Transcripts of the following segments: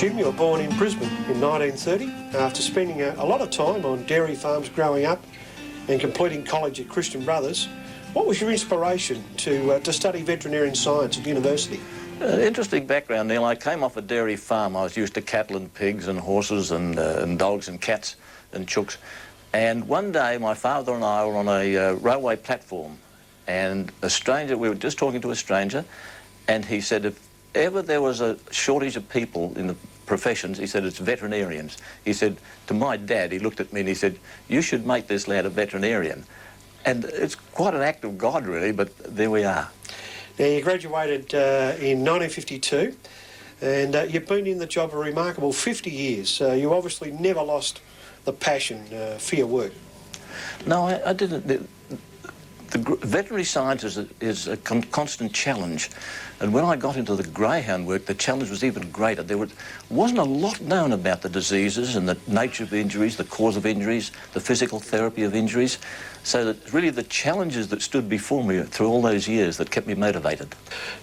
Jim, you were born in Brisbane in 1930 after spending a lot of time on dairy farms growing up and completing college at Christian Brothers. What was your inspiration to study veterinarian science at university? Interesting background, Neil. I came off a dairy farm. I was used to cattle and pigs and horses and dogs and cats and chooks. And one day my father and I were on a railway platform, and a stranger, we were just talking to a stranger, and he said if ever there was a shortage of people in the professions, he said it's veterinarians. He said to my dad, he looked at me and he said, you should make this lad a veterinarian. And it's quite an act of God really, but there we are. Now, you graduated in 1952, and you've been in the job a remarkable 50 years. You obviously never lost the passion for your work. No, I didn't. The veterinary science is a constant challenge, and when I got into the greyhound work, the challenge was even greater. There wasn't a lot known about the diseases and the nature of injuries, the cause of injuries, the physical therapy of injuries, so that really the challenges that stood before me through all those years that kept me motivated.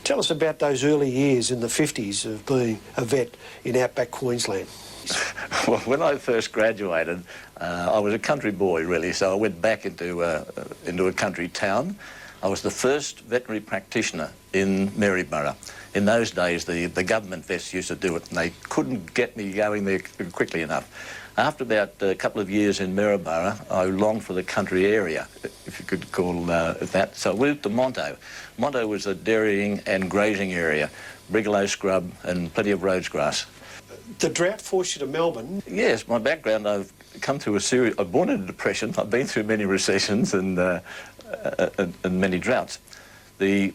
Tell us about those early years in the 50s of being a vet in outback Queensland. Well, when I first graduated, I was a country boy, really, so I went back into a country town. I was the first veterinary practitioner in Maryborough. In those days, the government vets used to do it, and they couldn't get me going there quickly enough. After about a couple of years in Maryborough, I longed for the country area, if you could call it that. So I moved to Monto. Monto was a dairying and grazing area, brigalow scrub and plenty of rhodes grass. The drought forced you to Melbourne. Yes, my background, I've come through a series, I'm born in a depression, I've been through many recessions and many droughts. In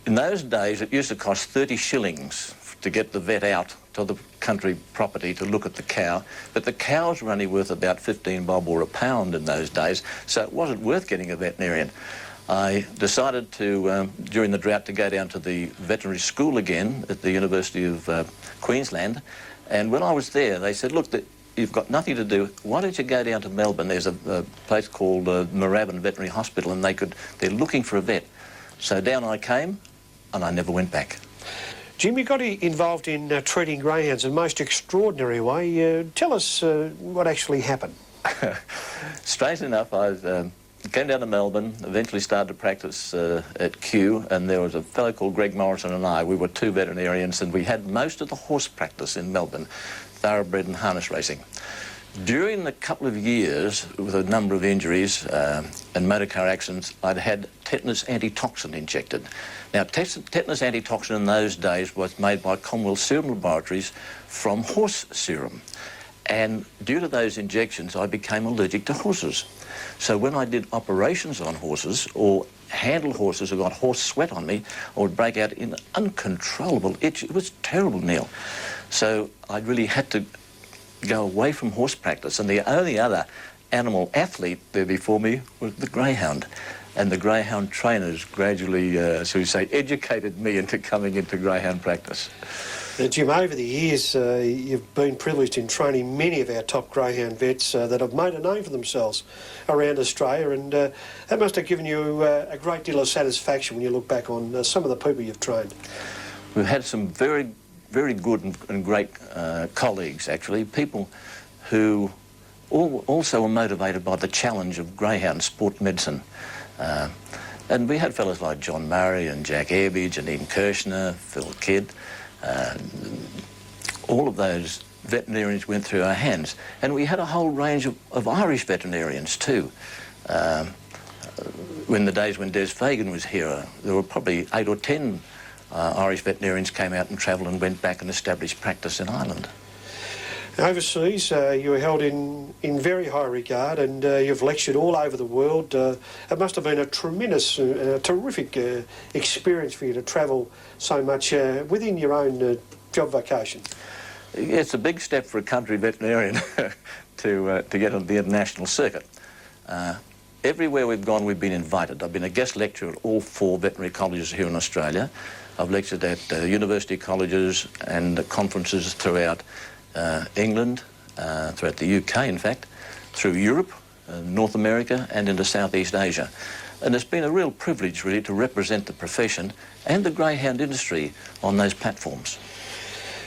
those days, it used to cost 30 shillings to get the vet out to the country property to look at the cow, but the cows were only worth about 15 bob or a pound in those days, so it wasn't worth getting a veterinarian. I decided to, during the drought, to go down to the veterinary school again at the University of Queensland, and when I was there, they said, look, you've got nothing to do, why don't you go down to Melbourne? There's a place called Moorabbin Veterinary Hospital, and they're looking for a vet. So down I came, and I never went back. Jim, you got involved in treating greyhounds in a most extraordinary way. Tell us what actually happened. Strangely enough, I came down to Melbourne, eventually started to practice at Kew, and there was a fellow called Greg Morrison and I. We were two veterinarians, and we had most of the horse practice in Melbourne, thoroughbred and harness racing. During the couple of years, with a number of injuries and motor car accidents, I'd had tetanus antitoxin injected. Now, tetanus antitoxin in those days was made by Commonwealth Serum Laboratories from horse serum. And due to those injections, I became allergic to horses. So when I did operations on horses or handled horses or got horse sweat on me, I would break out in uncontrollable itch. It was terrible, Neil. So I really had to go away from horse practice, and the only other animal athlete there before me was the greyhound. And the greyhound trainers gradually, shall we say, educated me into coming into greyhound practice. Jim, over the years, you've been privileged in training many of our top greyhound vets that have made a name for themselves around Australia, and that must have given you a great deal of satisfaction when you look back on some of the people you've trained. We've had some very, very good and great colleagues, actually, people who also were motivated by the challenge of greyhound sport medicine. And we had fellows like John Murray and Jack Airbage and Ian Kirshner, Phil Kidd. All of those veterinarians went through our hands, and we had a whole range of Irish veterinarians too. When the days when Des Fagan was here, there were probably 8 or 10 Irish veterinarians came out and travelled and went back and established practice in Ireland. Overseas, you were held in very high regard, and you've lectured all over the world. It must have been a tremendous, terrific experience for you to travel so much within your own job vocation. Yeah, it's a big step for a country veterinarian to get on the international circuit. Everywhere we've gone, we've been invited. I've been a guest lecturer at all 4 veterinary colleges here in Australia. I've lectured at university colleges and conferences throughout England, throughout the UK, in fact, through Europe, North America, and into Southeast Asia. And it's been a real privilege, really, to represent the profession and the greyhound industry on those platforms.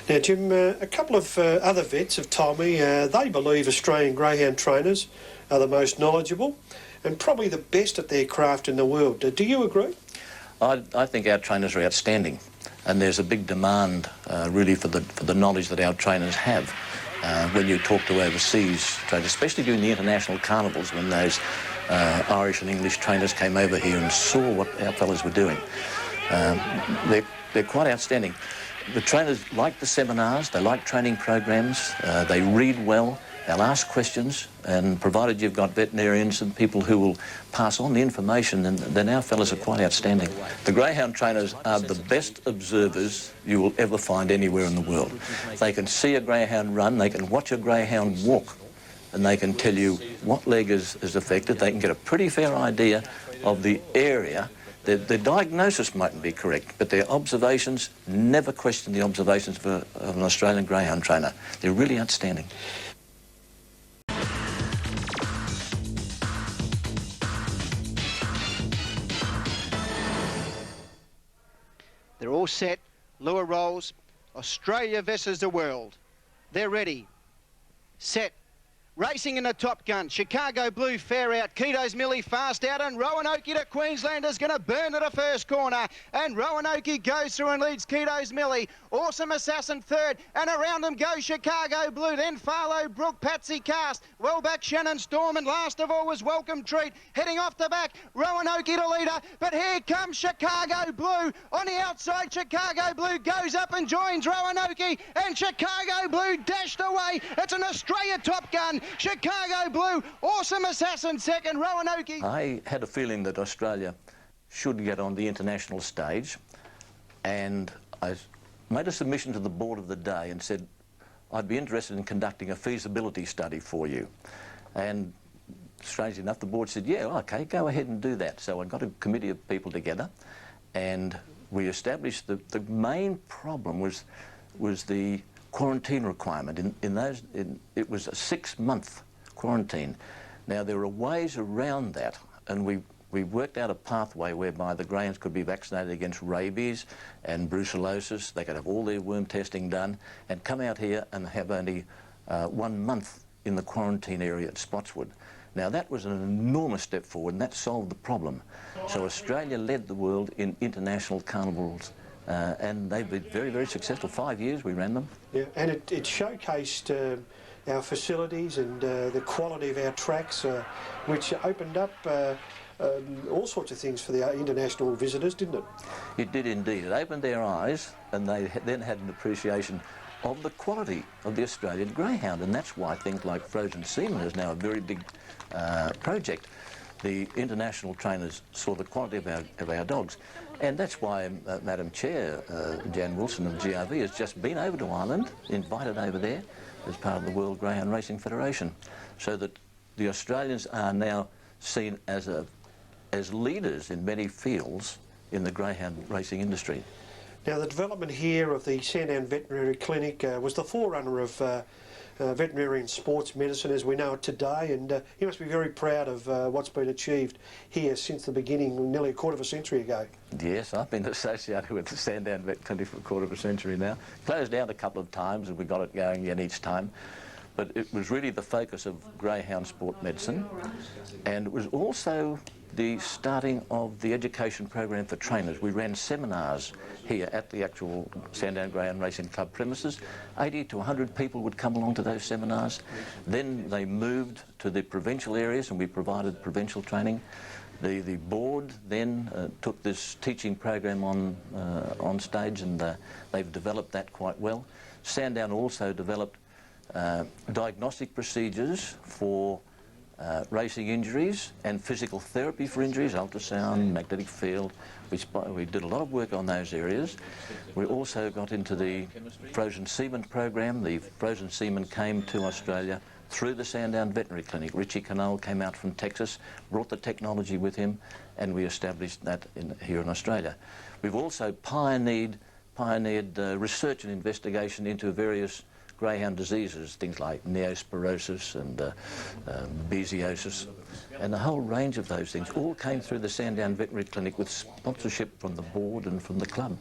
Now, Jim, a couple of other vets have told me they believe Australian greyhound trainers are the most knowledgeable and probably the best at their craft in the world. Do you agree? I think our trainers are outstanding, and there's a big demand really for the knowledge that our trainers have. When you talk to overseas trainers, especially during the international carnivals, when those Irish and English trainers came over here and saw what our fellas were doing, they're quite outstanding. The trainers like the seminars, they like training programs, they read well, they'll ask questions, and provided you've got veterinarians and people who will pass on the information, then our fellas are quite outstanding. The greyhound trainers are the best observers you will ever find anywhere in the world. They can see a greyhound run, they can watch a greyhound walk, and they can tell you what leg is affected. They can get a pretty fair idea of the area. The diagnosis mightn't be correct, but their observations, never question the observations of an Australian greyhound trainer. They're really outstanding. They're all set, lure rolls, Australia versus the world. They're ready, set. Racing in the Top Gun, Chicago Blue fair out, Keto's Millie fast out, and Roanoke to Queenslander's going to burn to the first corner, and Roanoke goes through and leads Keto's Millie. Awesome Assassin third, and around them goes Chicago Blue, then Farlow Brook, Patsy Cast, well back Shannon Storm, and last of all was Welcome Treat, heading off the back, Roanoke to leader, but here comes Chicago Blue, on the outside Chicago Blue goes up and joins Roanoke, and Chicago Blue dashed away. It's an Australia Top Gun, Chicago Blue, Awesome Assassin second, Roanoke. I had a feeling that Australia should get on the international stage, and I made a submission to the board of the day and said I'd be interested in conducting a feasibility study for you. And strangely enough, the board said, yeah, okay, go ahead and do that. So I got a committee of people together, and we established the main problem was the quarantine requirement. It was a 6-month quarantine. Now, there are ways around that, and we worked out a pathway whereby the greyhounds could be vaccinated against rabies and brucellosis. They could have all their worm testing done and come out here and have only 1 month in the quarantine area at Spotswood. Now, that was an enormous step forward, and that solved the problem. So Australia led the world in international carnivals, and they've been very, very successful. 5 years we ran them. Yeah, and it showcased our facilities and the quality of our tracks, which opened up all sorts of things for the international visitors, didn't it? It did indeed. It opened their eyes, and they then had an appreciation of the quality of the Australian greyhound, and that's why things like frozen semen is now a very big project. The international trainers saw the quality of our dogs, and that's why Madam Chair Jan Wilson of GRV has just been over to Ireland, invited over there as part of the World Greyhound Racing Federation, so that the Australians are now seen as leaders in many fields in the greyhound racing industry. Now, the development here of the Sandown Veterinary Clinic was the forerunner of veterinary and sports medicine as we know it today, and you must be very proud of what's been achieved here since the beginning, nearly a quarter of a century ago. Yes, I've been associated with the Sandown Vet Clinic for a quarter of a century now. Closed down a couple of times and we got it going again each time. But it was really the focus of greyhound sport medicine, and it was also the starting of the education program for trainers. We ran seminars here at the actual Sandown Greyhound Racing Club premises. 80 to 100 people would come along to those seminars. Then they moved to the provincial areas and we provided provincial training. The board then took this teaching program on stage, and they've developed that quite well. Sandown also developed diagnostic procedures for racing injuries and physical therapy for injuries, ultrasound, magnetic field. We did a lot of work on those areas. We also got into the frozen semen program. The frozen semen came to Australia through the Sandown Veterinary Clinic. Richie Canole came out from Texas, brought the technology with him, and we established that here in Australia. We've also pioneered research and investigation into various greyhound diseases, things like neosporosis and babesiosis, and a whole range of those things all came through the Sandown Veterinary Clinic with sponsorship from the board and from the club.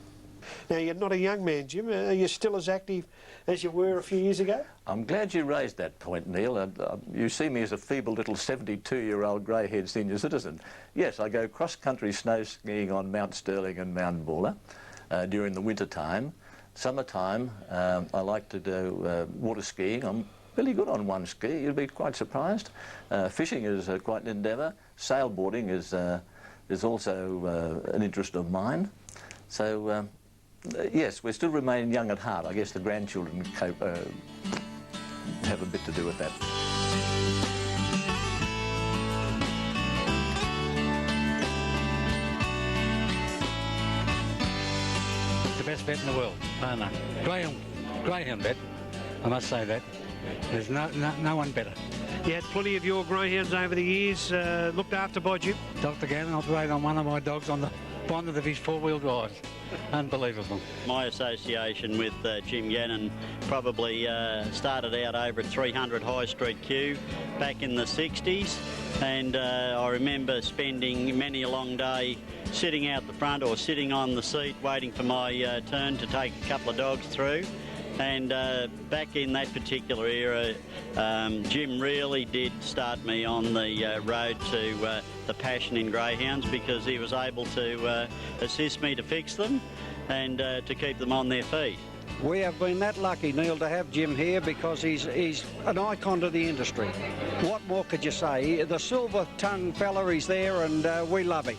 Now, you're not a young man, Jim. Are you still as active as you were a few years ago? I'm glad you raised that point, Neil. You see me as a feeble little 72-year-old grey-haired senior citizen. Yes, I go cross-country snow skiing on Mount Sterling and Mount Buller during the winter time. Summertime, I like to do water skiing. I'm really good on one ski, you'll be quite surprised. Fishing is quite an endeavour. Sailboarding is also an interest of mine. So, yes, we still remain young at heart. I guess the grandchildren have a bit to do with that. The best vet in the world, no. Greyhound vet, I must say that. There's no one better. You had plenty of your greyhounds over the years, looked after by Jim? Dr. Gannon operated on one of my dogs on the bonnet of his four-wheel drive. Unbelievable. My association with Jim Gannon probably started out over at 300 High Street Q back in the 60s, and I remember spending many a long day sitting out the front or sitting on the seat waiting for my turn to take a couple of dogs through. And back in that particular era, Jim really did start me on the road to the passion in greyhounds, because he was able to assist me to fix them and to keep them on their feet. We have been that lucky, Neil, to have Jim here, because he's an icon to the industry. What more could you say? The silver-tongued fella is there, and we love him.